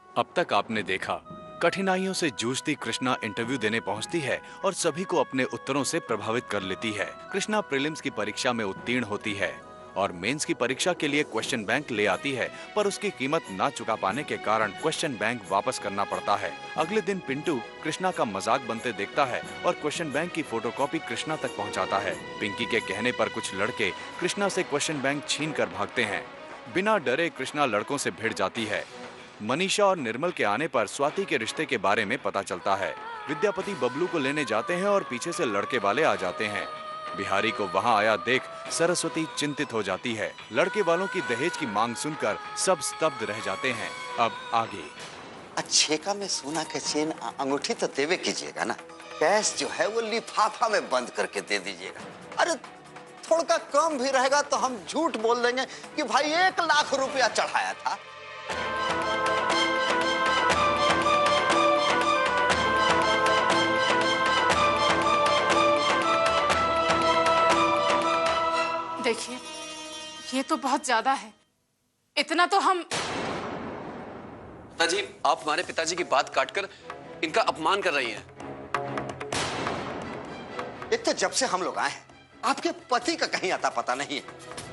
अब तक आपने देखा, कठिनाइयों से जूझती कृष्णा इंटरव्यू देने पहुंचती है और सभी को अपने उत्तरों से प्रभावित कर लेती है। कृष्णा प्रीलिम्स की परीक्षा में उत्तीर्ण होती है और मेंस की परीक्षा के लिए क्वेश्चन बैंक ले आती है, पर उसकी कीमत ना चुका पाने के कारण क्वेश्चन बैंक वापस करना पड़ता है। अगले दिन पिंटू कृष्णा का मजाक बनते देखता है और क्वेश्चन बैंक की फोटोकॉपी कृष्णा तक पहुंचाता है। पिंकी के कहने पर कुछ लड़के कृष्णा से क्वेश्चन बैंक छीन कर भागते हैं। बिना डरे कृष्णा लड़कों से भिड़ जाती है। मनीषा और निर्मल के आने पर स्वाति के रिश्ते के बारे में पता चलता है। विद्यापति बबलू को लेने जाते हैं और पीछे से लड़के वाले आ जाते हैं। बिहारी को वहां आया देख सरस्वती चिंतित हो जाती है। लड़के वालों की दहेज की मांग सुनकर सब स्तब्ध रह जाते हैं। अब आगे। अच्छेका में सोना के चेन अंगूठी तो देवे कीजिएगा ना, कैश जो है वो लिफाफा में बंद करके दे दीजिएगा। अरे थोड़ा कम भी रहेगा तो हम झूठ बोल देंगे कि भाई 1 लाख रुपया चढ़ाया था। देखिए, ये तो बहुत ज्यादा है। इतना तो हम। पिताजी, आप हमारे पिताजी की बात काटकर इनका अपमान कर रही हैं। एक तो जब से हम लोग आए हैं आपके पति का कहीं आता पता नहीं है,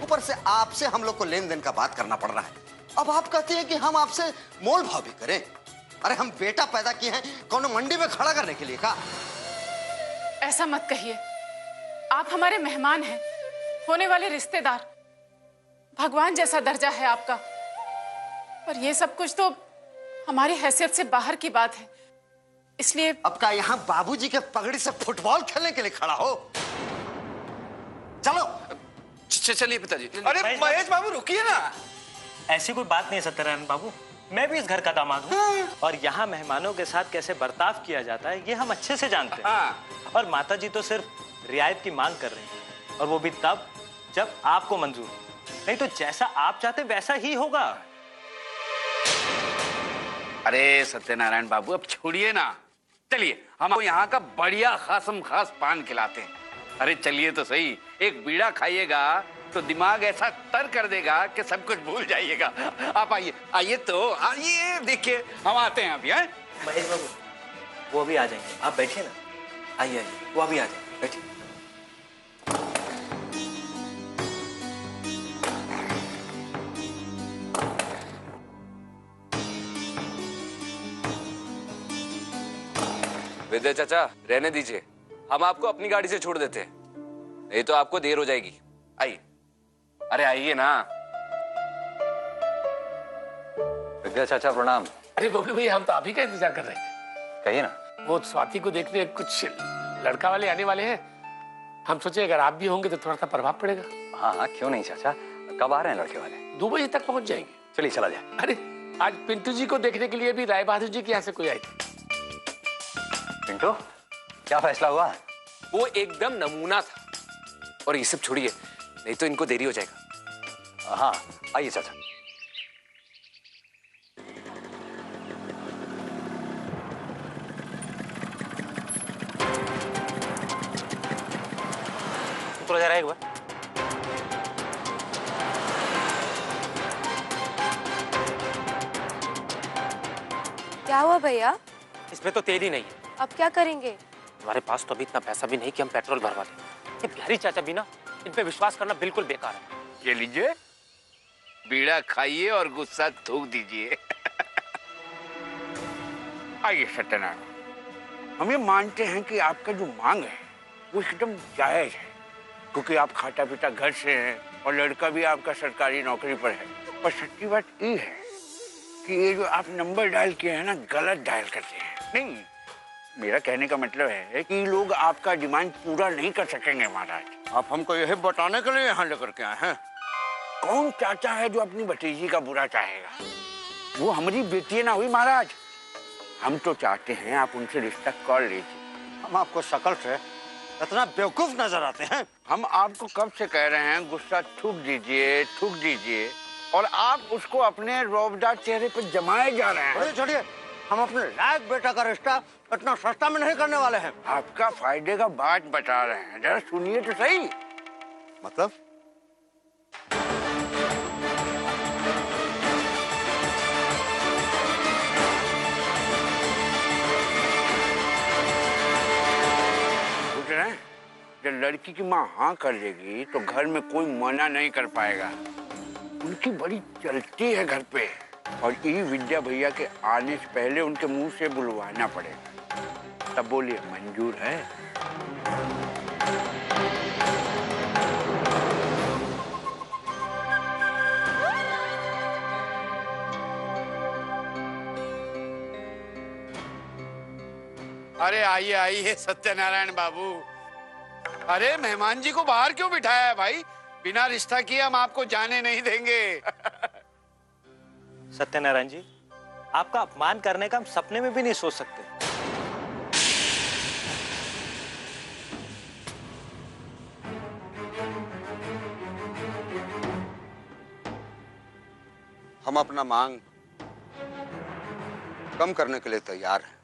ऊपर से आपसे हम लोग को लेन देन का बात करना पड़ रहा है। अब आप कहते हैं कि हम आपसे मोल भाव भी करें। अरे हम बेटा पैदा किए हैं कौन मंडी में खड़ा करने के लिए का? ऐसा मत कहिए, आप हमारे मेहमान हैं, होने वाले रिश्तेदार। भगवान जैसा दर्जा है आपका, और ये सब कुछ तो हमारी हैसियत से बाहर की बात है, इसलिए। अब का यहाँ बाबूजी के पगड़ी से फुटबॉल खेलने के लिए खड़ा हो? चलो चलिए पिताजी। अरे महेश बाबू रुकिए ना। ऐसी कोई बात नहीं सत्यनारायण बाबू, मैं भी इस घर का दामाद हूँ और यहाँ मेहमानों के साथ कैसे बर्ताव किया जाता है ये हम अच्छे से जानते हैं। और माताजी तो सिर्फ रियायत की मांग कर रही हैं, और वो भी तब जब आपको मंजूर हो, नहीं तो जैसा आप चाहते वैसा ही होगा। अरे सत्यनारायण बाबू अब छोड़िए ना, चलिए हम आपको यहाँ का बढ़िया खासम खास पान खिलाते हैं। अरे चलिए तो सही, एक बीड़ा खाइएगा तो दिमाग ऐसा तर कर देगा कि सब कुछ भूल जाइएगा। आप आइए, आइए तो आइए, देखिए हम आते हैं अभी। हैं महेश बाबू वो भी आ जाएंगे, आप बैठिए ना। आइए आइए, वो अभी आ जाएंगे, बैठिए। विद्या चाचा, रहने दीजिए, हम आपको अपनी गाड़ी से छोड़ देते हैं, नहीं तो आपको देर हो जाएगी। आइए। अरे आइए ना। विद्या चाचा प्रणाम। अरे बबलू भैया, हम तो आप ही का इंतजार कर रहे थे। कहिए ना। वो स्वाति को देखने कुछ लड़का वाले आने वाले हैं, हम सोचे अगर आप भी होंगे तो थोड़ा सा प्रभाव पड़ेगा। हाँ हाँ, क्यों नहीं चाचा, कब आ रहे हैं लड़के वाले? 2 बजे तक पहुंच जाएंगे। चलिए चला जाए। अरे आज पिंटू जी को देखने के लिए भी राय बहादुर जी के यहाँ से कोई आए थे। पिंटू, क्या फैसला हुआ? वो एकदम नमूना था, और ये सब छोड़िए, नहीं तो इनको देरी हो जाएगा। हाँ आइए चाचा। उतरो जरा एक बार। क्या हुआ भैया? इसमें तो तेल ही नहीं है। अब क्या करेंगे? हमारे पास तो अभी इतना पैसा भी नहीं कि हम पेट्रोल भरवा दें। ये बिहारी चाचा भी ना, इन पे विश्वास करना बिल्कुल बेकार है। ये लीजिए, बीड़ा खाइए और गुस्सा थूक दीजिए। आइए सत्यनारायण, हम ये मानते हैं कि आपका जो मांग है वो एकदम जायज है, क्योंकि आप खाता पीता घर से हैं और लड़का भी आपका सरकारी नौकरी पर है। पर सच्ची बात ये है कि ये जो आप नंबर डायल किए हैं ना, गलत डायल करते हैं। नहीं, मेरा कहने का मतलब है कि लोग आपका डिमांड पूरा नहीं कर सकेंगे महाराज। आप हमको यही बताने के लिए यहाँ लेकर के आए हैं। कौन चाचा है जो अपनी भतीजी का बुरा चाहेगा? वो हमारी बेटी ना हुई महाराज। हम तो चाहते हैं आप उनसे रिश्ता कर लीजिए। हम आपको शक्ल से इतना बेवकूफ नजर आते हैं। हम आपको कब से कह रहे हैं गुस्सा थूक दीजिए, और आप उसको अपने रौबदार चेहरे पर जमाए जा रहे हैं। छोड़िए, हम अपने लायक बेटा का रिश्ता इतना सस्ता में नहीं करने वाले हैं। आपका फायदे का बात बता रहे हैं, जरा सुनिए तो सही। मतलब? लड़की की माँ हाँ कर लेगी तो घर में कोई मना नहीं कर पाएगा। उनकी बड़ी चलती है घर पे, और ये विद्या भैया के आने से पहले उनके मुंह से बुलवाना पड़ेगा। तब बोलिए मंजूर है? अरे आइए आइए सत्यनारायण बाबू। अरे मेहमान जी को बाहर क्यों बिठाया है भाई? बिना रिश्ता किए हम आपको जाने नहीं देंगे। सत्यनारायण जी, आपका अपमान करने का हम सपने में भी नहीं सोच सकते। हम अपना मांग कम करने के लिए तैयार हैं।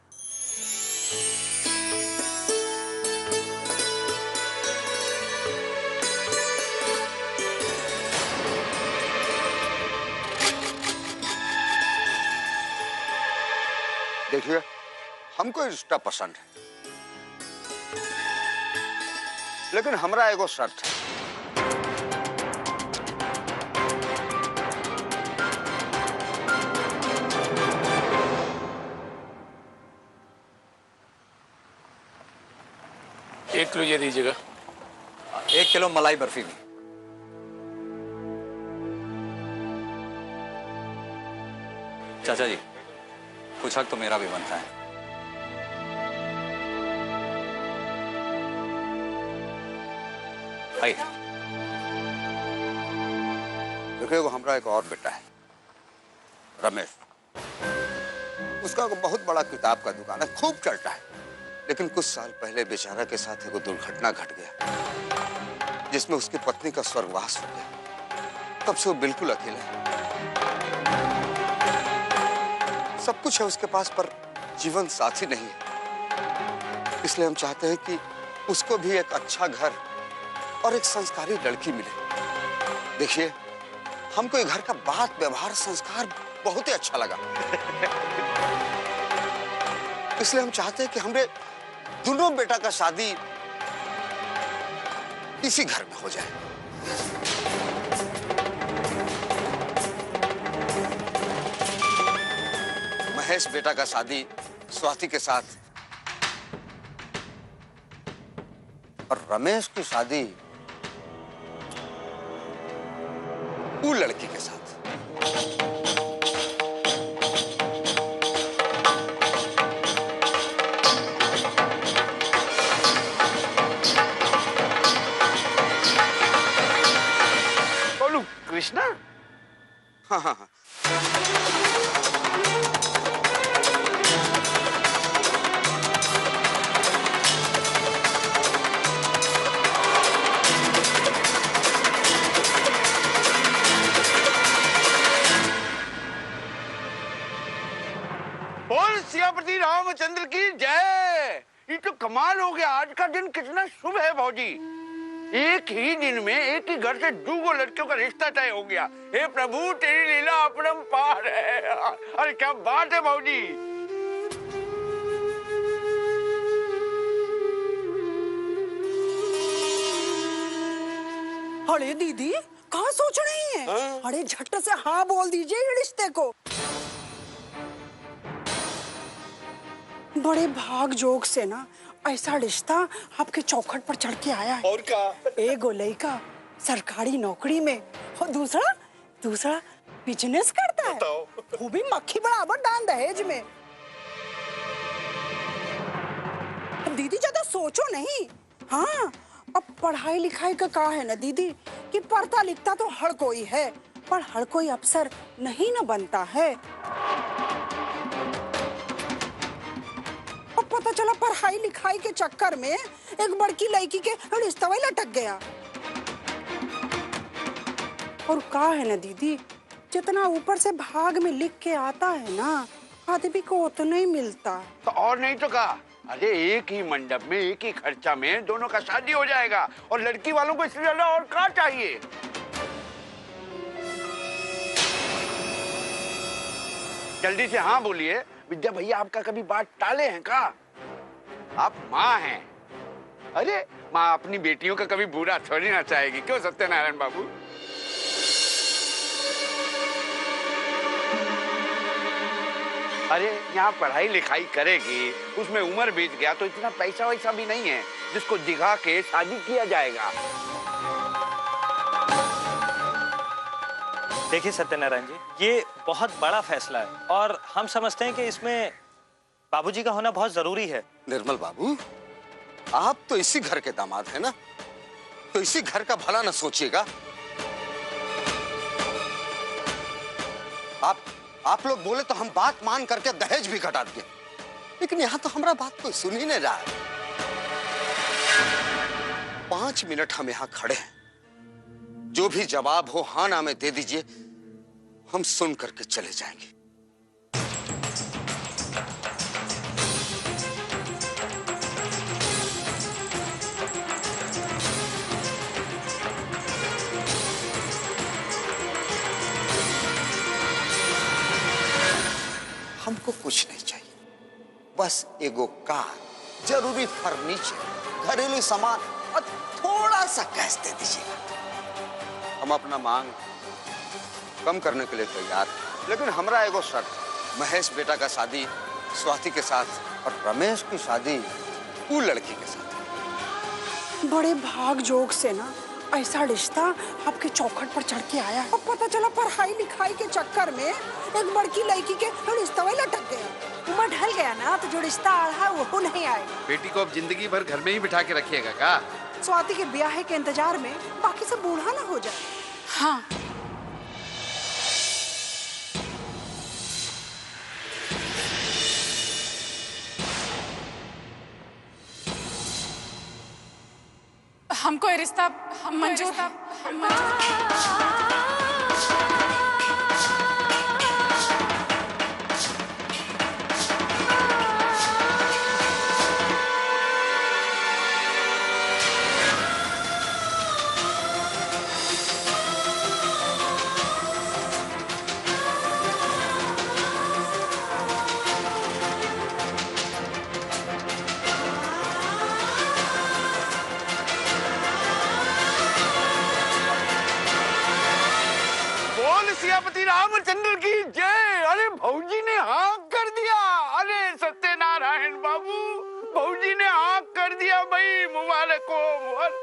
देखिए, हमको रिश्ता पसंद है, लेकिन हमरा एगो शर्त है। एक किलो ये दीजिएगा। 1 किलो मलाई बर्फी भी। चाचा जी, कुछ हक तो मेरा भी बनता है। आइए। देखिए, वो हमारा एक और बेटा है, रमेश। उसका बहुत बड़ा किताब का दुकान है, खूब चलता है। लेकिन कुछ साल पहले बेचारा के साथ एक दुर्घटना घट गया, जिसमें उसकी पत्नी का स्वर्गवास हो गया। तब से वो बिल्कुल अकेला है। सब कुछ है उसके पास, पर जीवन साथी नहीं है। इसलिए हम चाहते हैं कि उसको भी एक अच्छा घर और एक संस्कारी लड़की मिले। देखिए, हमको ये घर का बात व्यवहार संस्कार बहुत ही अच्छा लगा। इसलिए हम चाहते हैं कि हमरे दोनों बेटा का शादी इसी घर में हो जाए। महेश बेटा का शादी स्वाति के साथ, और रमेश की शादी वो लड़की के साथ। बोलू कृष्णा? हाँ हाँ हाँ। बोल सियापति रामचंद्र की जय। ये तो कमाल हो गया, आज का दिन कितना शुभ है भौजी। एक ही दिन में एक ही घर से 2 लड़कियों का रिश्ता तय हो गया। हे प्रभु, तेरी लीला अपरंपार है। अरे क्या बात है भौजी। अरे दीदी, कहाँ सोच रही हैं? अरे झट से हाँ बोल दीजिए ये रिश्ते को। बड़े भाग जोग से ना ऐसा रिश्ता आपके चौखट पर चढ़ के आया है। और क्या? एक गोलई का सरकारी नौकरी में, और दूसरा बिजनेस करता है, वो भी मक्खी बराबर दान दहेज में। दीदी ज्यादा सोचो नहीं। हाँ, अब पढ़ाई लिखाई का कहा है ना दीदी कि पढ़ता लिखता तो हर कोई है, पर हर कोई अफसर नहीं ना बनता है। अब पता चला पढ़ाई लिखाई के चक्कर में एक बड़की लड़की के रिश्ता वही लटक गया। और कहा है ना दीदी, जितना ऊपर से भाग में लिख के आता है ना, आदमी को उतना ही मिलता। तो और नहीं तो कहा, अरे एक ही मंडप में एक ही खर्चा में दोनों का शादी हो जाएगा, और लड़की वालों को इससे ज्यादा और क्या चाहिए। जल्दी से हाँ बोलिए। विद्या भैया आपका कभी बात टाले हैं का? आप माँ हैं। अरे माँ अपनी बेटियों का कभी बुरा थोड़ी ना चाहेगी, क्यों सत्यनारायण बाबू? अरे यहाँ पढ़ाई लिखाई करेगी, उसमें उम्र बीत गया तो इतना पैसा वैसा भी नहीं है जिसको दिखा के शादी किया जाएगा। देखिए सत्यनारायण जी, ये बहुत बड़ा फैसला है और हम समझते हैं कि इसमें बाबूजी का होना बहुत जरूरी है। निर्मल बाबू, आप तो इसी घर के दामाद हैं ना, तो इसी घर का भला न सोचिएगा। आप लोग बोले तो हम बात मान करके दहेज भी घटा दिए, लेकिन यहां तो हमारा बात कोई सुन ही नहीं रहा है। 5 मिनट हम यहां खड़े हैं, जो भी जवाब हो हाँ ना में दे दीजिए, हम सुन करके चले जाएंगे। हमको कुछ नहीं चाहिए, बस एगो कार, जरूरी फर्नीचर, घरेलू सामान और थोड़ा सा कैश दे दीजिएगा। हम अपना मांग कम करने के लिए तैयार हैं, लेकिन हमारा एगो शर्त, महेश बेटा का शादी स्वाति के साथ और रमेश की शादी वो लड़की के साथ। बड़े भाग जोग से ना ऐसा रिश्ता आपके चौखट पर चढ़ के आया, और पता चला पढ़ाई लिखाई के चक्कर में एक बड़की लड़की के रिश्ता वही लटक गया। उम्र ढल गया ना, तो जो रिश्ता आया वो नहीं आएगा। बेटी को अब जिंदगी भर घर में ही बिठा के रखिएगा का? स्वाति के ब्याह के इंतजार में बाकी सब बूढ़ा ना हो जाए। हाँ, हमको ये रिश्ता मंजूर है। सियापति रामचंद्र की जय। अरे भौजी ने हाँ कर दिया। अरे सत्यनारायण बाबू, भौजी ने हाँ कर दिया भाई, मुबारक हो मुबारक।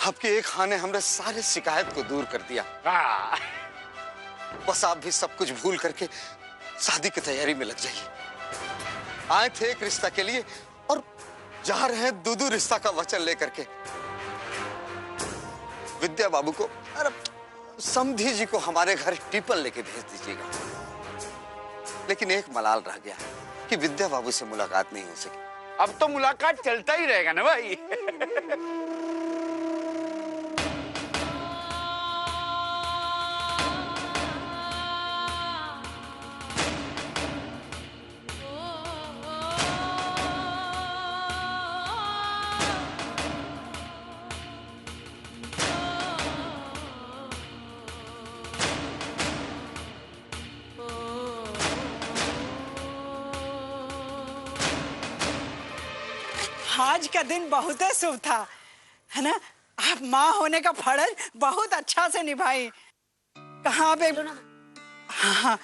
आपके एक हाँ ने हमने सारे शिकायत को दूर कर दिया। बस आप भी सब कुछ भूल करके शादी की तैयारी में लग जाइए। आए थे एक रिश्ता के लिए और जा रहे हैं दूदू रिश्ता का वचन लेकर के। विद्या बाबू को, अरे समधी जी को हमारे घर टिफिन लेके भेज दीजिएगा। लेकिन एक मलाल रह गया कि विद्या बाबू से मुलाकात नहीं हो सकी। अब तो मुलाकात चलता ही रहेगा ना भाई। आज का दिन बहुत ही शुभ था, है ना? आप माँ होने का फर्ज बहुत अच्छा से निभाई। कहाँ पे? हाँ,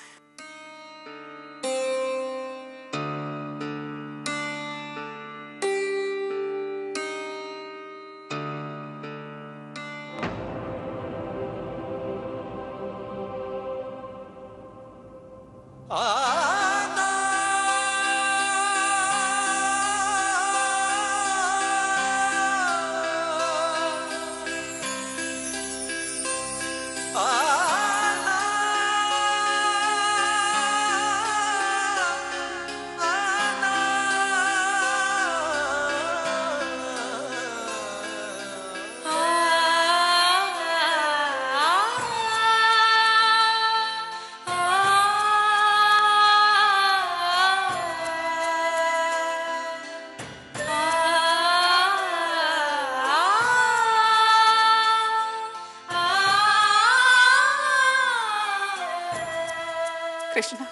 कृष्णा,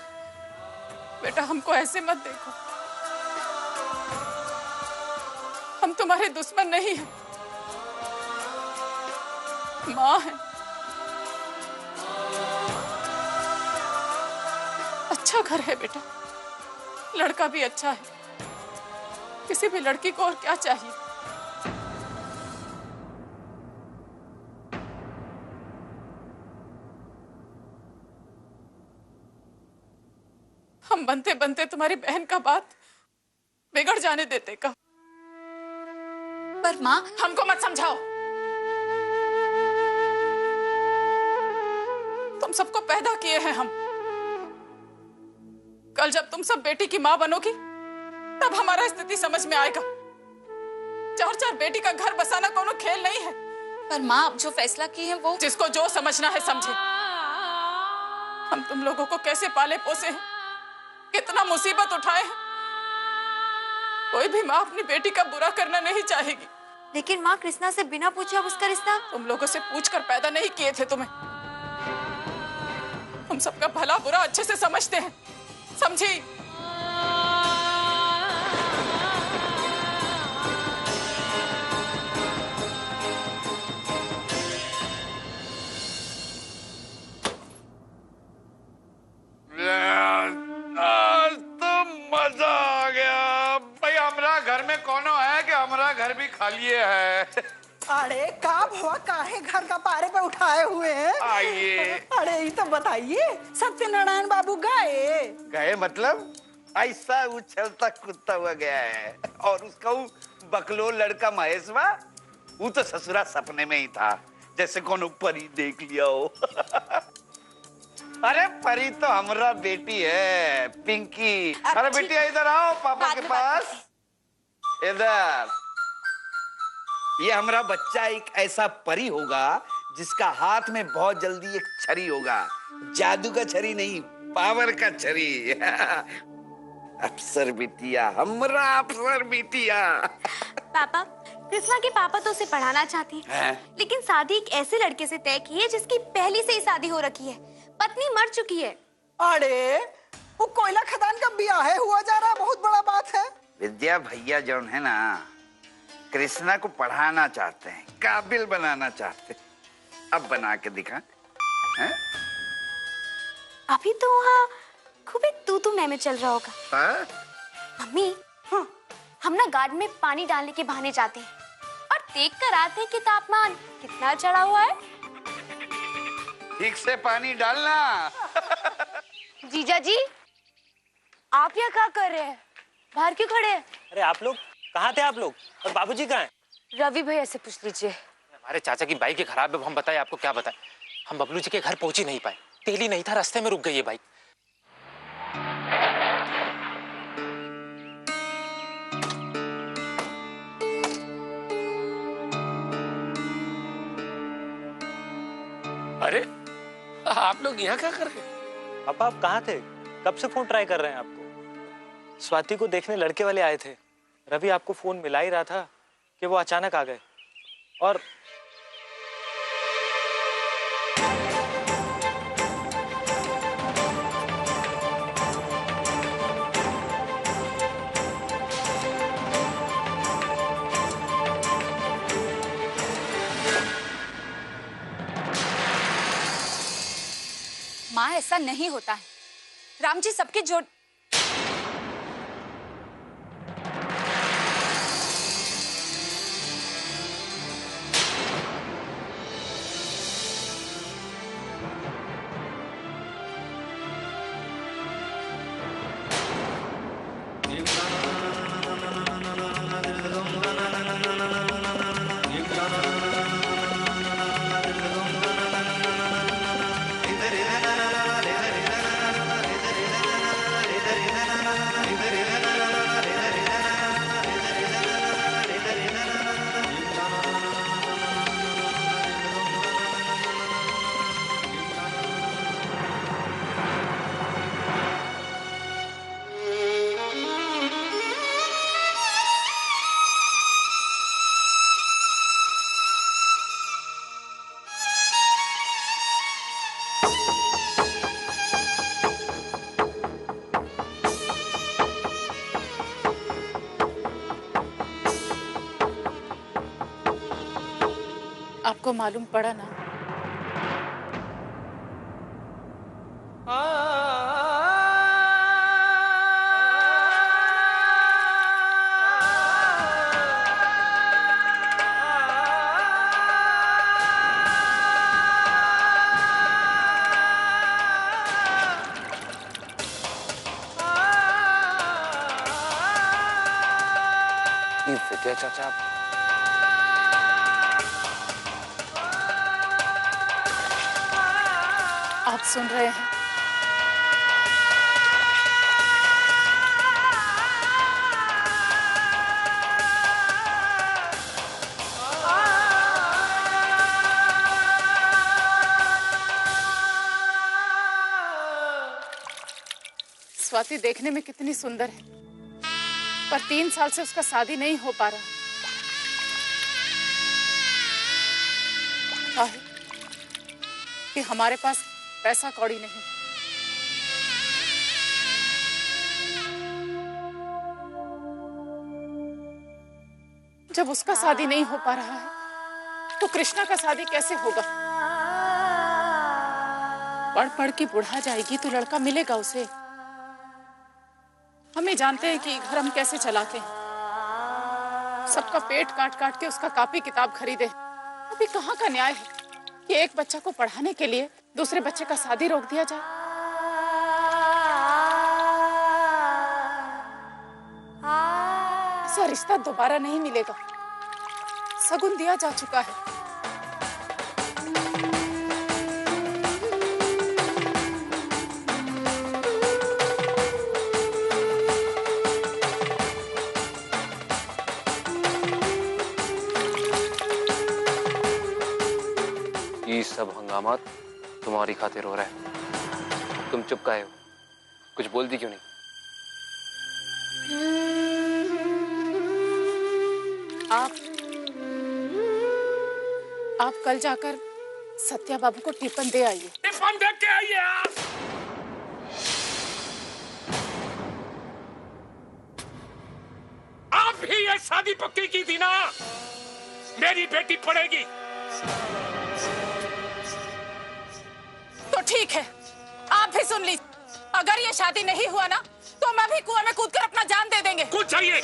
बेटा हमको ऐसे मत देखो। हम तुम्हारे दुश्मन नहीं हैं, माँ है। अच्छा घर है बेटा, लड़का भी अच्छा है। किसी भी लड़की को और क्या चाहिए। हम बनते बनते तुम्हारी बहन का बात बिगड़ जाने देते का। पर माँ, हमको मत समझाओ। तुम सबको पैदा किए हैं हम। कल जब तुम सब बेटी की माँ बनोगी तब हमारा स्थिति समझ में आएगा। चार चार बेटी का घर बसाना कोनो खेल नहीं है। पर माँ, अब जो फैसला की है वो जिसको जो समझना है समझे। हम तुम लोगों को कैसे पाले पोसे हैं, कितना मुसीबत उठाए हैं। कोई भी माँ अपनी बेटी का बुरा करना नहीं चाहेगी। लेकिन माँ, कृष्णा से बिना पूछे अब उसका रिश्ता। तुम लोगों से पूछकर पैदा नहीं किए थे तुम्हें। हम सबका भला बुरा अच्छे से समझते हैं, समझी? मजा आ गया भाई। हमारा घर में कौन है कि हमारा घर भी खाली है। अरे का भवा काहे घर का पारे पे उठाए हुए हैं? आइए। अरे ये तो बताइए, सत्यनारायण बाबू गए मतलब ऐसा उछलता कूदता हुआ गया है। और उसका वो बकलो लड़का महेशवा, वो तो ससुरा सपने में ही था, जैसे कौन परी देख लिया हो। अरे परी तो हमारा बेटी है, पिंकी। अरे बेटी इधर आओ पापा के पास। इधर। ये हमारा बच्चा एक ऐसा परी होगा जिसका हाथ में बहुत जल्दी एक छरी होगा। जादू का छरी नहीं, पावर का छरी। अफसर बिटिया, हमरा अफसर बिटिया। पापा, कृष्णा के पापा तो उसे पढ़ाना चाहती है, लेकिन शादी एक ऐसे लड़के से तय की है जिसकी पहले से ही शादी हो रखी है, पत्नी मर चुकी है। अरे वो कोयला खदान का ब्याह हुआ जा रहा है, बहुत बड़ा बात है। विद्या भैया जौन है ना, कृष्णा को पढ़ाना चाहते हैं, काबिल बनाना चाहते हैं। अब बना के दिखा। है? अभी तो वहाँ खूब एक तू मैं चल रहा होगा। हाँ? मम्मी, हम ना गार्डन में पानी डालने के बहाने जाते हैं और देख कर आते हैं कि तापमान कितना चढ़ा हुआ है। ठीक से पानी डालना। जीजा जी, आप यहाँ क्या कर रहे हैं? बाहर क्यों खड़े हैं? अरे आप लोग कहाँ थे? आप लोग और बाबूजी कहाँ हैं? रवि भैया से पूछ लीजिए। हमारे चाचा की बाइक खराब है, हम बताए आपको क्या बताए। हम बबलू जी के घर पहुंच ही नहीं पाए, तेल ही नहीं था, रास्ते में रुक गई है बाइक। अरे आप लोग यहाँ क्या कर रहे हैं? पापा आप कहाँ थे? कब से फोन ट्राई कर रहे हैं आपको। स्वाति को देखने लड़के वाले आए थे, रवि आपको फोन मिला ही रहा था कि वो अचानक आ गए। और माँ, ऐसा नहीं होता है। राम जी सबके जोड़। आपको मालूम पड़ा ना, विद्या चाचा, आप सुन रहे हैं? स्वाति देखने में कितनी सुंदर है, पर 3 साल से उसका शादी नहीं हो पा रहा। क्या है कि हमारे पास पैसा कौड़ी नहीं। जब उसका शादी नहीं हो पा रहा है तो कृष्णा का शादी कैसे होगा? पढ़ पढ़ के बुढ़ा जाएगी तो लड़का मिलेगा उसे। हमें जानते हैं कि घर हम कैसे चलाते हैं, सबका पेट काट काट के उसका कॉपी किताब खरीदे। अभी कहाँ का न्याय है कि एक बच्चा को पढ़ाने के लिए दूसरे बच्चे का शादी रोक दिया जाए। ऐसा रिश्ता दोबारा नहीं मिलेगा, शगुन दिया जा चुका है। ये सब हंगामा तुम्हारी खातिर हो रहा है। तुम चुप काहे हो? कुछ बोलती क्यों नहीं? आप कल जाकर सत्या बाबू को टिफिन दे आइए। टिफिन दे के आइए आप। आप भी ये शादी पक्की की थी ना? मेरी बेटी पढ़ेगी। तो ठीक है, आप भी सुन लीजिए, अगर ये शादी नहीं हुआ ना तो मैं भी कुएं में कूदकर अपना जान दे देंगे। कुछ चाहिए?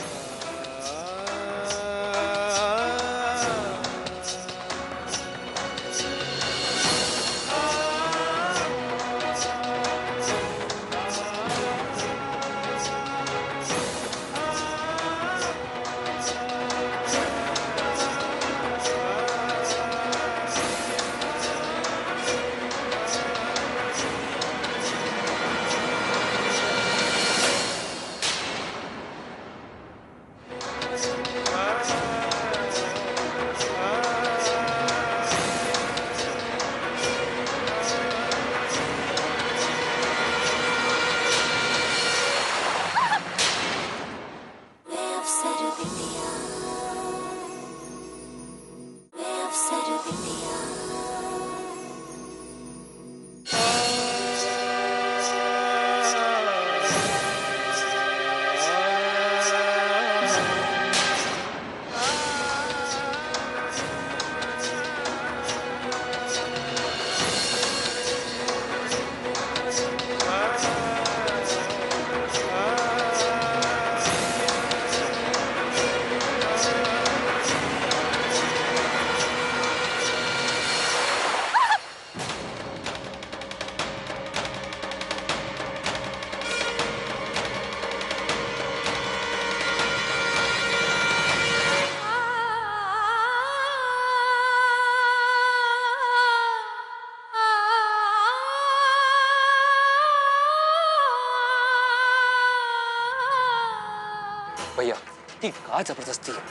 भैया, ये क्या जबरदस्ती है?